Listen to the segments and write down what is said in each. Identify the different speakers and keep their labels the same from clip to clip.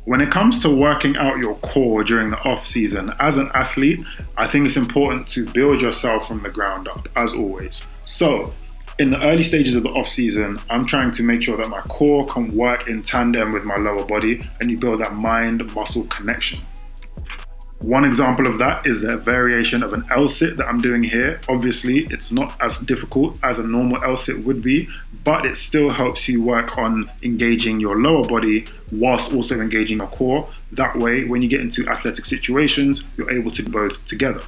Speaker 1: When it comes to working out your core during the off season, as an athlete, I think it's important to build yourself from the ground up, as always. So, in the early stages of the off season, I'm trying to make sure that my core can work in tandem with my lower body and you build that mind-muscle connection. One example of that is the variation of an L-sit that I'm doing here. Obviously, it's not as difficult as a normal L-sit would be, but it still helps you work on engaging your lower body whilst also engaging your core. That way, when you get into athletic situations, you're able to do both together.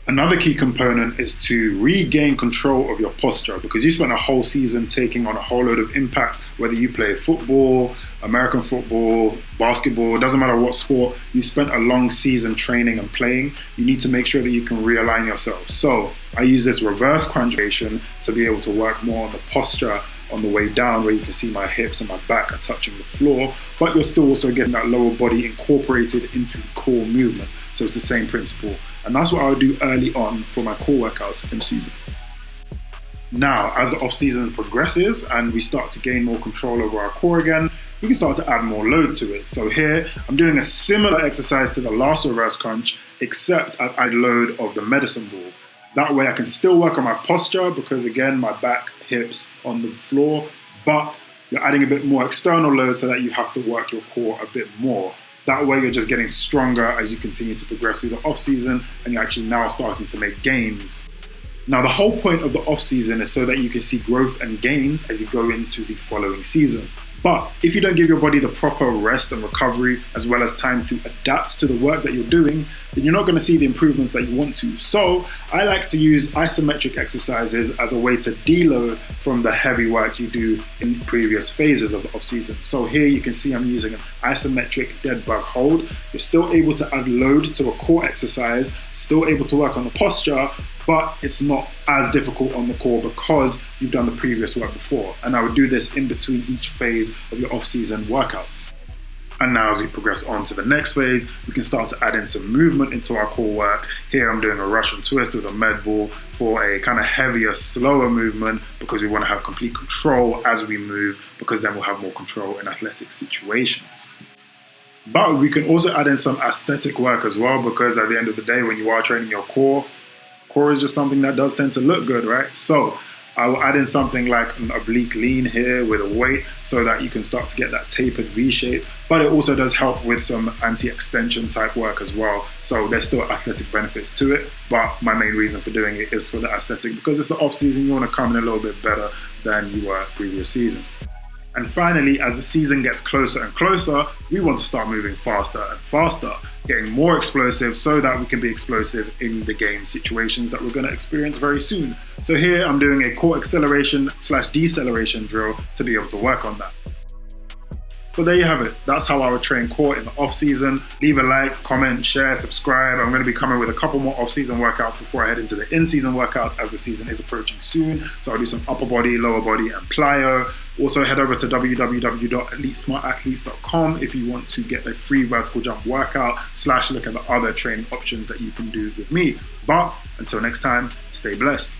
Speaker 1: Another key component is to regain control of your posture, because you spent a whole season taking on a whole load of impact, whether you play football, American football, basketball, doesn't matter what sport, you spent a long season training and playing. You need to make sure that you can realign yourself. So I use this reverse crunch variation to be able to work more on the posture on the way down, where you can see my hips and my back are touching the floor, but you're still also getting that lower body incorporated into the core movement. So it's the same principle. And that's what I would do early on for my core workouts in season. Now, as the off season progresses and we start to gain more control over our core again, we can start to add more load to it. So here, I'm doing a similar exercise to the last reverse crunch, except I've added load of the medicine ball. That way I can still work on my posture because again, my back, hips on the floor, but you're adding a bit more external load so that you have to work your core a bit more. That way you're just getting stronger as you continue to progress through the off season and you're actually now starting to make gains. Now the whole point of the off season is so that you can see growth and gains as you go into the following season. But if you don't give your body the proper rest and recovery, as well as time to adapt to the work that you're doing, then you're not going to see the improvements that you want to. So I like to use isometric exercises as a way to deload from the heavy work you do in previous phases of the off season. So here you can see I'm using an isometric dead bug hold. You're still able to add load to a core exercise, still able to work on the posture, but it's not as difficult on the core because you've done the previous work before. And I would do this in between each phase of your off-season workouts. And now as we progress on to the next phase, we can start to add in some movement into our core work. Here I'm doing a Russian twist with a med ball for a kind of heavier, slower movement because we want to have complete control as we move, because then we'll have more control in athletic situations. But we can also add in some aesthetic work as well, because at the end of the day, when you are training your core is just something that does tend to look good, right? So I will add in something like an oblique lean here with a weight so that you can start to get that tapered V shape, but it also does help with some anti-extension type work as well. So there's still athletic benefits to it, but my main reason for doing it is for the aesthetic, because it's the off season, you want to come in a little bit better than you were previous season. And finally, as the season gets closer and closer, we want to start moving faster and faster, getting more explosive so that we can be explosive in the game situations that we're going to experience very soon. So here I'm doing a core acceleration / deceleration drill to be able to work on that. So there you have it. That's how I would train core in the off season. Leave a like, comment, share, subscribe. I'm going to be coming with a couple more off season workouts before I head into the in season workouts, as the season is approaching soon. So I'll do some upper body, lower body and plyo. Also head over to www.elitesmartathletes.com if you want to get a free vertical jump workout / look at the other training options that you can do with me. But until next time, stay blessed.